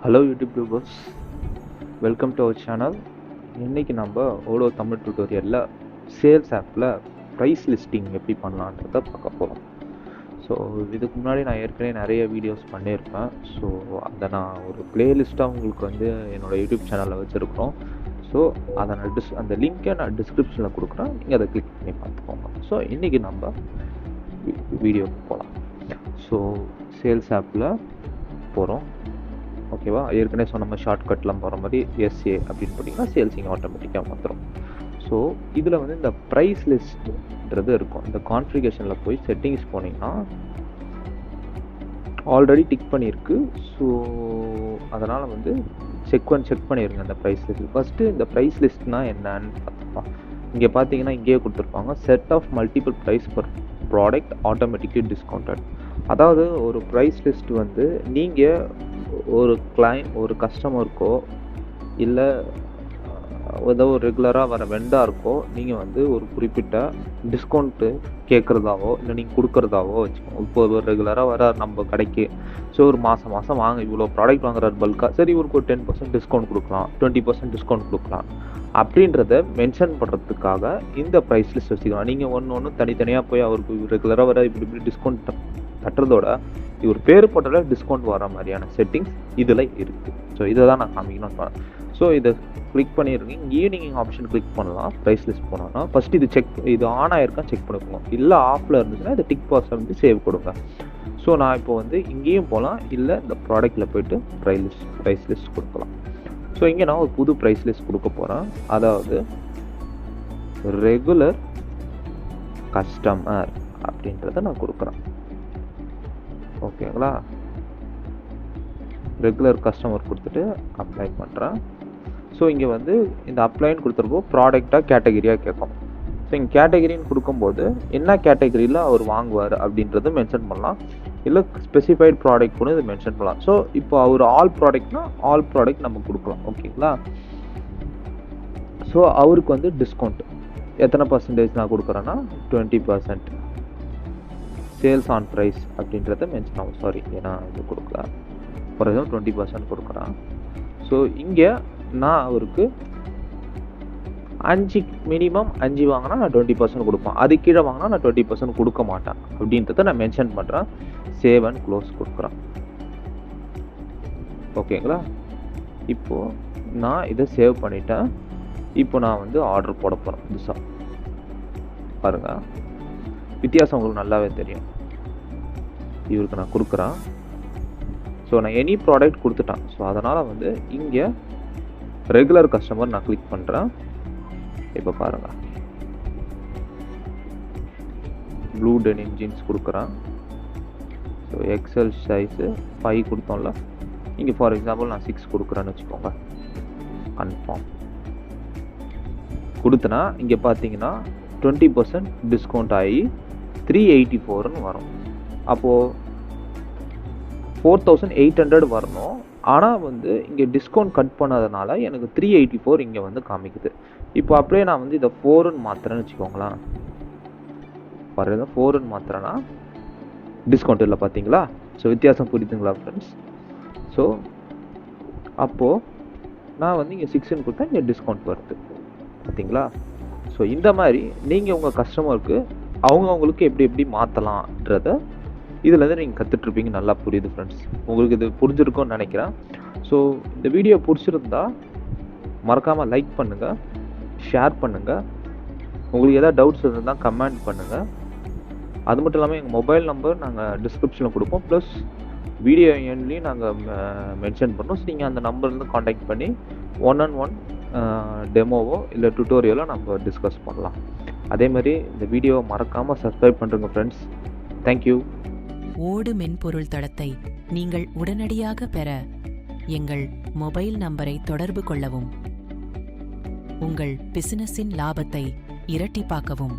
Hello YouTube viewers, welcome to our channel. இன்றைக்கி நம்ம Odoo Tamil டியூட்டோரியலில் சேல்ஸ் ஆப்பில் ப்ரைஸ் லிஸ்டிங் எப்படி பண்ணலான்றதை பார்க்க போகிறோம். ஸோ இதுக்கு முன்னாடி நான் ஏற்கனவே நிறைய வீடியோஸ் பண்ணியிருப்பேன். ஸோ அதை நான் ஒரு ப்ளேலிஸ்ட்டாக உங்களுக்கு வந்து என்னோடய யூடியூப் சேனலில் வச்சுருக்கிறோம். ஸோ அதை நான் அந்த லிங்க்கை நான் டிஸ்கிரிப்ஷனில் கொடுக்குறேன், நீங்கள் அதை கிளிக் பண்ணி பார்த்துக்கோங்க. ஸோ இன்றைக்கி நம்ம வீடியோக்கு போகலாம். ஸோ சேல்ஸ் ஆப்பில் போகிறோம். ஓகேவா, ஏற்கனவே சொன்ன மாதிரி ஷார்ட்கட்லாம் போகிற மாதிரி எஸ்ஏ அப்படின்னு போட்டிங்கன்னா சேல்ஸிங் ஆட்டோமேட்டிக்காக வந்துடும். ஸோ இதில் வந்து இந்த ப்ரைஸ் லிஸ்ட்ன்றது இருக்கும். இந்த கான்ஃபிகரேஷனில் போய் செட்டிங்ஸ் போனீங்கன்னா ஆல்ரெடி டிக் பண்ணியிருக்கு. ஸோ அதனால் வந்து செக் பண்ணிடுங்க இந்த ப்ரைஸ் லிஸ்ட். ஃபஸ்ட்டு இந்த ப்ரைஸ் லிஸ்ட்னால் என்னன்னு பார்த்துப்போம். இங்கே பார்த்தீங்கன்னா இங்கேயே கொடுத்துருப்பாங்க, set of multiple price per product automatically discounted. அதாவது ஒரு ப்ரைஸ் லிஸ்ட் வந்து நீங்கள் ஒரு கஸ்டமருக்கோ இல்லை ஏதோ ஒரு ரெகுலராக வர வெண்டாருக்கோ நீங்கள் வந்து ஒரு குறிப்பிட்ட டிஸ்கவுண்ட்டு கேட்குறதாவோ இல்லை நீங்கள் கொடுக்குறதாவோ வச்சுக்கோங்க. இப்போ ஒரு ரெகுலராக வர நம்ம கடைக்கு, ஸோ ஒரு மாதம் வாங்க இவ்வளோ ப்ராடக்ட் வாங்குறாரு பல்காக, சரி இவருக்கு ஒரு 10% டிஸ்கவுண்ட் கொடுக்கலாம், 20% டிஸ்கவுண்ட் கொடுக்கலாம் அப்படின்றத மென்ஷன் பண்ணுறதுக்காக இந்த ப்ரைஸ் லிஸ்ட் வச்சுக்கலாம். நீங்கள் ஒன்று தனித்தனியாக போய் அவருக்கு ரெகுலராக வர இப்படி டிஸ்கவுண்ட் தட்டுறதோட இவர் பேர் போட்டால டிஸ்கவுண்ட் வர மாதிரியான செட்டிங்ஸ் இதில் இருக்குது. ஸோ இதை தான் நான் காமிக்கணும். ஸோ இதை கிளிக் பண்ணிடுங்க. இங்கேயும் நீங்கள் ஆப்ஷன் கிளிக் பண்ணலாம். ப்ரைஸ் லிஸ்ட் போனோன்னா ஃபஸ்ட்டு இது ஆன் ஆகிருக்கா செக் பண்ணிக்கணும். இல்லை ஆஃபில் இருந்துச்சுன்னா இந்த டிக் பாக்ஸை வந்து சேவ் கொடுங்க. ஸோ நான் இப்போ வந்து இங்கேயும் போகலாம், இல்லை இந்த ப்ராடக்ட்டில் போய்ட்டு ப்ரைஸ் லிஸ்ட் கொடுக்கலாம். ஸோ இங்கே நான் ஒரு புது ப்ரைஸ் லிஸ்ட் கொடுக்க போகிறேன். அதாவது ரெகுலர் கஸ்டமர் அப்படின்றத நான் கொடுக்குறேன். ஓகேங்களா, ரெகுலர் கஸ்டமர் கொடுத்துட்டு அப்ளை பண்ணுறேன். ஸோ இங்கே வந்து இந்த அப்ளைன்னு கொடுத்துருப்போ ப்ராடக்டாக கேட்டகரியாக கேட்கும். ஸோ இங்கே கேட்டகரின்னு கொடுக்கும்போது என்ன கேட்டகரியில் அவர் வாங்குவார் அப்படின்றத மென்ஷன் பண்ணலாம், இல்லை ஸ்பெசிஃபைட் ப்ராடக்ட் கூட இது மென்ஷன் பண்ணலாம். ஸோ இப்போ அவர் ஆல் ப்ராடக்ட் நம்ம கொடுக்கலாம். ஓகேங்களா, ஸோ அவருக்கு வந்து டிஸ்கவுண்ட் எத்தனை பர்சன்டேஜ் நான் கொடுக்குறேன்னா 20% சேல்ஸ் ஆன் ப்ரைஸ் அப்படின்றத மென்ஷன் ஆகும். சாரி, ஏன்னா இது கொடுக்கல. ஃபார் எக்ஸாம்பிள் 20% கொடுக்குறான். ஸோ இங்கே நான் அவருக்கு மினிமம் 5 வாங்கினா நான் 20% கொடுப்பேன், அது கீழே வாங்கினா நான் 20% கொடுக்க மாட்டேன் அப்படின்றத நான் மென்ஷன் பண்ணுறேன். சேவ் அண்ட் க்ளோஸ் கொடுக்குறேன். ஓகேங்களா, இப்போது நான் இதை சேவ் பண்ணிட்டேன். இப்போ நான் வந்து ஆர்டர் போட போகிறேன். புதுசாக பாருங்கள், வித்தியாசம் உங்களுக்கு நல்லாவே தெரியும். இவருக்கு நான் கொடுக்குறேன். ஸோ நான் எனி ப்ராடக்ட் கொடுத்துட்டேன். ஸோ அதனால் வந்து இங்கே ரெகுலர் கஸ்டமர் நான் கிளிக் பண்ணுறேன். இப்போ பாருங்கள், ப்ளூ டெனிம் ஜீன்ஸ் கொடுக்குறேன். ஸோ எக்ஸல் சைஸு 5 கொடுத்தோம்ல, இங்கே ஃபார் எக்ஸாம்பிள் நான் 6 கொடுக்குறேன்னு வச்சுக்கோங்க. கன்ஃபார்ம் கொடுத்தனா இங்கே பார்த்தீங்கன்னா 20% டிஸ்கவுண்ட் ஆகி 384ன்னு வரும். அப்போது 4800 வரணும். ஆனால் வந்து இங்கே டிஸ்கவுண்ட் கட் பண்ணதுனால எனக்கு 384 இங்கே வந்து காமிக்குது. இப்போ அப்படியே நான் வந்து இதை 4ன்னு மாற்றுறேன்னு வச்சுக்கோங்களேன். பாருங்க, 4ன்னு மாற்றுறேன்னா டிஸ்கவுண்ட் இல்லை, பார்த்தீங்களா? ஸோ வித்தியாசம் புரியுதுங்களா ஃப்ரெண்ட்ஸ்? ஸோ அப்போது நான் வந்து இங்கே 6ன்னு கொடுத்தா இங்கே டிஸ்கவுண்ட் வருது, பார்த்தீங்களா? ஸோ இந்த மாதிரி நீங்கள் உங்கள் கஸ்டமருக்கு அவங்களுக்கு எப்படி மாற்றலான்றத இதுலேருந்து நீங்கள் கற்றுட்ருப்பீங்க. நல்லா புரியுது ஃப்ரெண்ட்ஸ், உங்களுக்கு இது புரிஞ்சிருக்கும்னு நினைக்கிறேன். ஸோ இந்த வீடியோ பிடிச்சிருந்தா மறக்காமல் லைக் பண்ணுங்கள், ஷேர் பண்ணுங்கள். உங்களுக்கு எதாவது டவுட்ஸ் இருந்தால் கமெண்ட் பண்ணுங்கள். அது மட்டும் இல்லாமல் எங்கள் மொபைல் நம்பர் நாங்கள் டிஸ்கிரிப்ஷனில் கொடுப்போம், ப்ளஸ் வீடியோ எண்ட்லேயும் நாங்கள் மென்ஷன் பண்ணோம். ஸோ நீங்கள் அந்த நம்பர்லேருந்து காண்டாக்ட் பண்ணி 1-on-1 டெமோவோ இல்லை டுட்டோரியலோ நம்ம டிஸ்கஸ் பண்ணலாம். அதே மாதிரி இந்த வீடியோவை மறக்காமல் சப்ஸ்கிரைப் பண்ணுறங்க ஃப்ரெண்ட்ஸ். தேங்க்யூ. ஓடு மென்பொருள் தளத்தை நீங்கள் உடனடியாக பெற எங்கள் மொபைல் நம்பரை தொடர்பு கொள்ளவும். உங்கள் பிசினஸின் லாபத்தை இரட்டிப்பாக்கவும்.